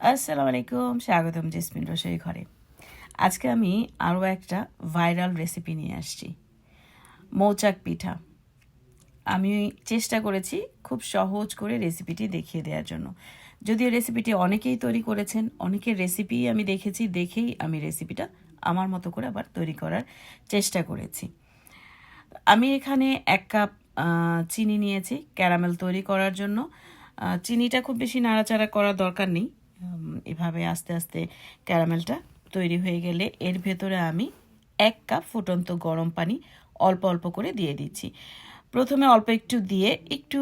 আসসালামু আলাইকুম, স্বাগতম জাসমিন রসুই ঘরে। আজকে আমি আরও একটা ভাইরাল রেসিপি নিয়ে আসছি, মৌচাক পিঠা। আমি চেষ্টা করেছি খুব সহজ করে রেসিপিটি দেখিয়ে দেওয়ার জন্য। যদিও রেসিপিটি অনেকেই তৈরি করেছেন, অনেকের রেসিপি আমি দেখেছি, দেখেই আমি রেসিপিটা আমার মতো করে আবার তৈরি করার চেষ্টা করেছি। আমি এখানে 1 কাপ চিনি নিয়েছি ক্যারামেল তৈরি করার জন্য। চিনিটা খুব বেশি নাড়াচাড়া করার দরকার নেই। এভাবে আস্তে আস্তে ক্যারামেলটা তৈরি হয়ে গেলে এর ভেতরে আমি 1 কাপ ফুটন্ত গরম পানি অল্প অল্প করে দিয়ে দিচ্ছি। প্রথমে অল্প একটু দিয়ে একটু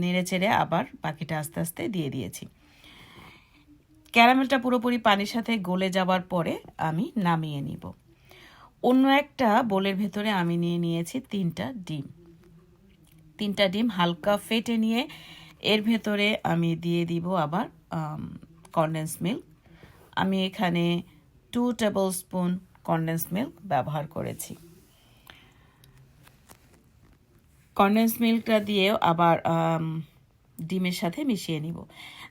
নেড়েচেড়ে আবার বাকিটা আস্তে আস্তে দিয়ে দিয়েছি। ক্যারামেলটা পুরোপুরি পানির সাথে গলে যাওয়ার পরে আমি নামিয়ে নিব। অন্য একটা বোলের ভেতরে আমি নিয়ে নিয়েছি 3টা ডিম। 3টা ডিম হালকা ফেটে নিয়ে এর ভেতরে আমি দিয়ে দিব আবার কনডেন্স মিল্ক। আমি এখানে 2 টেবিল স্পুন কনডেন্স মিল্ক ব্যবহার করেছি। কনডেন্স মিল্কটা দিয়েও আবার ডিমের সাথে মিশিয়ে নিব।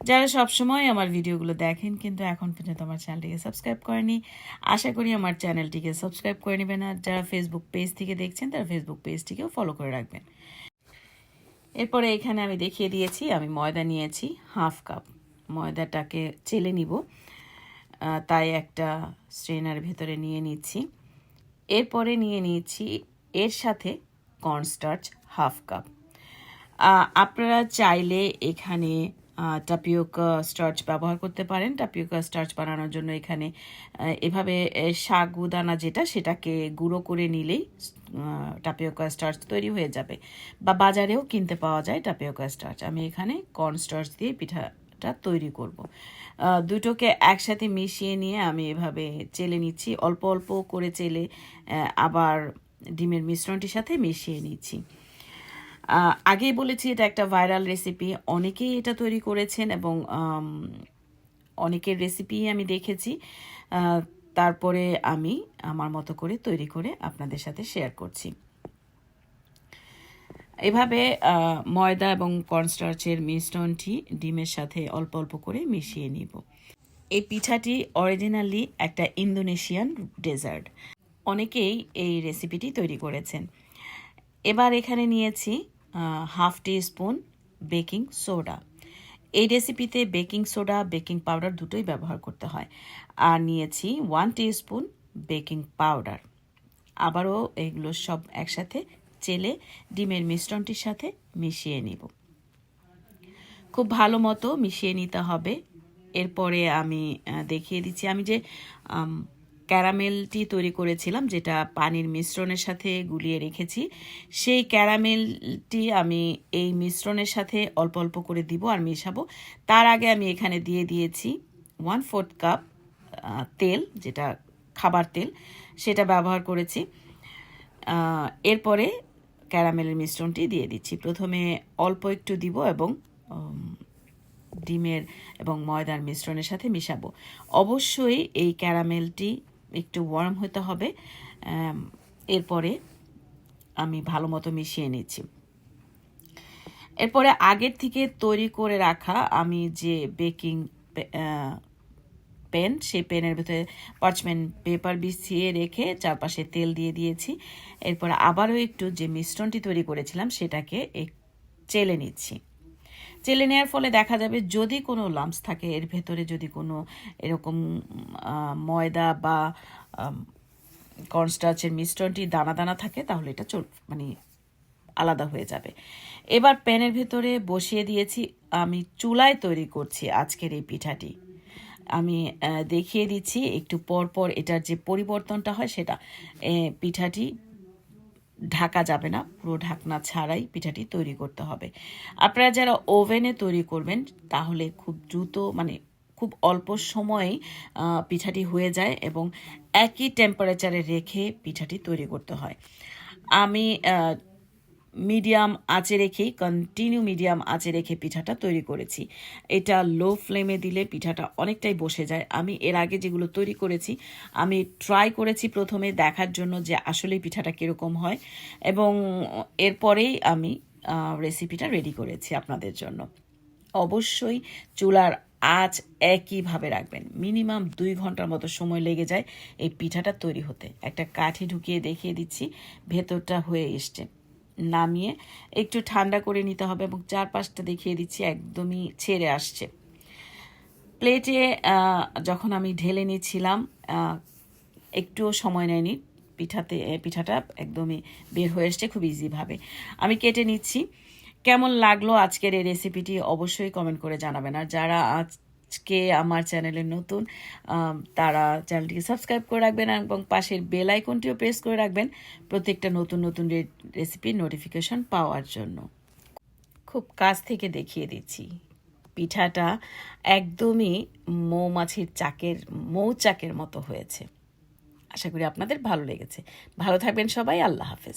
যারা সবসময় আমার ভিডিওগুলো দেখেন কিন্তু এখন পর্যন্ত আমার চ্যানেলটিকে সাবস্ক্রাইব করেনি, আশা করি আমার চ্যানেলটিকে সাবস্ক্রাইব করে নেবেন। আর যারা ফেসবুক পেজ থেকে দেখছেন তারা ফেসবুক পেজটিকেও ফলো করে রাখবেন। এরপরে এখানে আমি দেখিয়ে দিয়েছি আমি ময়দা নিয়েছি 1/2 কাপ। ময়দাটাকে চেলে নিব, তাই একটা স্ট্রেনার ভেতরে নিয়ে নিচ্ছি। এরপরে নিয়ে নিয়েছি এর সাথে কর্নস্টার্চ 1/2 কাপ। আপনারা চাইলে এখানে টাপিওকা স্টার্চ ব্যবহার করতে পারেন। টাপিওকা স্টার্চ বানানোর জন্য এখানে এভাবে সাগুদানা যেটা সেটাকে গুঁড়ো করে নিলেই টাপিওকা স্টার্চ তৈরি হয়ে যাবে, বা বাজারেও কিনতে পাওয়া যায় টাপিওকা স্টার্চ। আমি এখানে কর্ন স্টার্চ দিয়ে পিঠাটা তৈরি করব। দুটোকে একসাথে মিশিয়ে নিয়ে আমি এভাবে চেলে নিচ্ছি, অল্প অল্প করে চেলে আবার ডিমের মিশ্রণটির সাথে মিশিয়ে নিচ্ছি। আগেই বলেছি এটা একটা ভাইরাল রেসিপি, অনেকেই এটা তৈরি করেছেন এবং অনেকের রেসিপি আমি দেখেছি। তারপরে আমি আমার মতো করে তৈরি করে আপনাদের সাথে শেয়ার করছি। এভাবে ময়দা এবং কর্নস্টার্চের মিশ্রণটি ডিমের সাথে অল্প অল্প করে মিশিয়ে নিব। এই পিঠাটি অরিজিনালি একটা ইন্দোনেশিয়ান ডেজার্ট, অনেকেই এই রেসিপিটি তৈরি করেছেন। এবার এখানে নিয়েছি 1/2 টিস্পুন বেকিং সোডা। এই রেসিপিতে বেকিং সোডা বেকিং পাউডার দুটোই ব্যবহার করতে হয়। আর নিয়েছি 1 টিস্পুন বেকিং পাউডার। আবারও এগুলো সব একসাথে চেলে ডিমের মিশ্রণটির সাথে মিশিয়ে নিব। খুব ভালো মতো মিশিয়ে নিতে হবে। এরপরে আমি দেখিয়ে দিচ্ছি আমি যে ক্যারামেলটি তৈরি করেছিলাম, যেটা পানির মিশ্রণের সাথে গুলিয়ে রেখেছি, সেই ক্যারামেলটি আমি এই মিশ্রণের সাথে অল্প অল্প করে দিব আর মেশাবো। তার আগে আমি এখানে দিয়ে দিয়েছি 1/4 কাপ তেল, যেটা খাবার তেল, সেটা ব্যবহার করেছি। এরপরে ক্যারামেলের মিশ্রণটি দিয়ে দিচ্ছি। প্রথমে অল্প একটু দিব এবং ডিমের এবং ময়দার মিশ্রণের সাথে মিশাবো। অবশ্যই এই ক্যারামেলটি একটু ওয়ার্ম হতে হবে। এরপরে আমি ভালো মতো মিশিয়ে নিচ্ছি। এরপরে আগের থেকে তৈরি করে রাখা আমি যে বেকিং পেন, সেই পেনের ভিতরে পার্চমেন্ট পেপার বিছিয়ে রেখে চারপাশে তেল দিয়ে দিয়েছি। এরপর আবারও একটু যে মিশ্রণটি তৈরি করেছিলাম সেটাকে চেলে নিচ্ছি। চেলে নেওয়ার ফলে দেখা যাবে যদি কোনো লাম্পস থাকে এর ভেতরে, যদি কোনো এরকম ময়দা বা কর্নস্টার্চের মিশ্রণটি দানা দানা থাকে, তাহলে এটা আলাদা হয়ে যাবে। এবার প্যানের ভেতরে বসিয়ে দিয়েছি। আমি চুলায় তৈরি করছি আজকের এই পিঠাটি। আমি দেখিয়ে দিচ্ছি একটু পর পর এটার যে পরিবর্তনটা হয় সেটা। পিঠাটি ঢাকা যাবে না, পুরো ঢাকনা ছাড়াই পিঠাটি তৈরি করতে হবে। আপনারা যারা ওভেনে তৈরি করবেন তাহলে খুব দ্রুত, খুব অল্প সময়েই পিঠাটি হয়ে যায় এবং একই টেম্পারেচারে রেখে পিঠাটি তৈরি করতে হয়। আমি মিডিয়াম আঁচে রেখেই, কন্টিনিউ মিডিয়াম আঁচে রেখে পিঠাটা তৈরি করেছি। এটা লো ফ্লেমে দিলে পিঠাটা অনেকটাই বসে যায়। আমি এর আগে যেগুলো তৈরি করেছি আমি ট্রাই করেছি প্রথমে দেখার জন্য যে আসলে পিঠাটা কীরকম হয়, এবং এরপরেই আমি রেসিপিটা রেডি করেছি আপনাদের জন্য। অবশ্যই চুলার আঁচ একইভাবে রাখবেন। মিনিমাম 2 ঘন্টার মতো সময় লেগে যায় এই পিঠাটা তৈরি হতে। একটা কাঠি ঢুকিয়ে দেখিয়ে দিচ্ছি, ভেতরটা হয়ে এসছে। নামিয়ে একটু ঠান্ডা করে নিতে হবে এবং চারপাশটা দেখিয়ে দিচ্ছি একদমই ছেড়ে আসছে। প্লেটে যখন আমি ঢেলে নিচ্ছিলাম একটুও সময় নেয়নি, পিঠাটা একদমই বের হয়ে এসছে খুব ইজিভাবে। আমি কেটে নিচ্ছি। কেমন লাগলো আজকের এই রেসিপিটি অবশ্যই কমেন্ট করে জানাবেন। আর যারা আজকে আমার চ্যানেলে নতুন তারা চ্যানেলটিকে সাবস্ক্রাইব করে রাখবেন এবং পাশের বেল আইকনটিও প্রেস করে রাখবেন প্রত্যেকটা নতুন নতুন রেসিপির নোটিফিকেশন পাওয়ার জন্য। খুব কাছ থেকে দেখিয়ে দিচ্ছি, পিঠাটা একদমই মৌচাকের মতো হয়েছে। আশা করি আপনাদের ভালো লেগেছে। ভালো থাকবেন সবাই। আল্লাহ হাফেজ।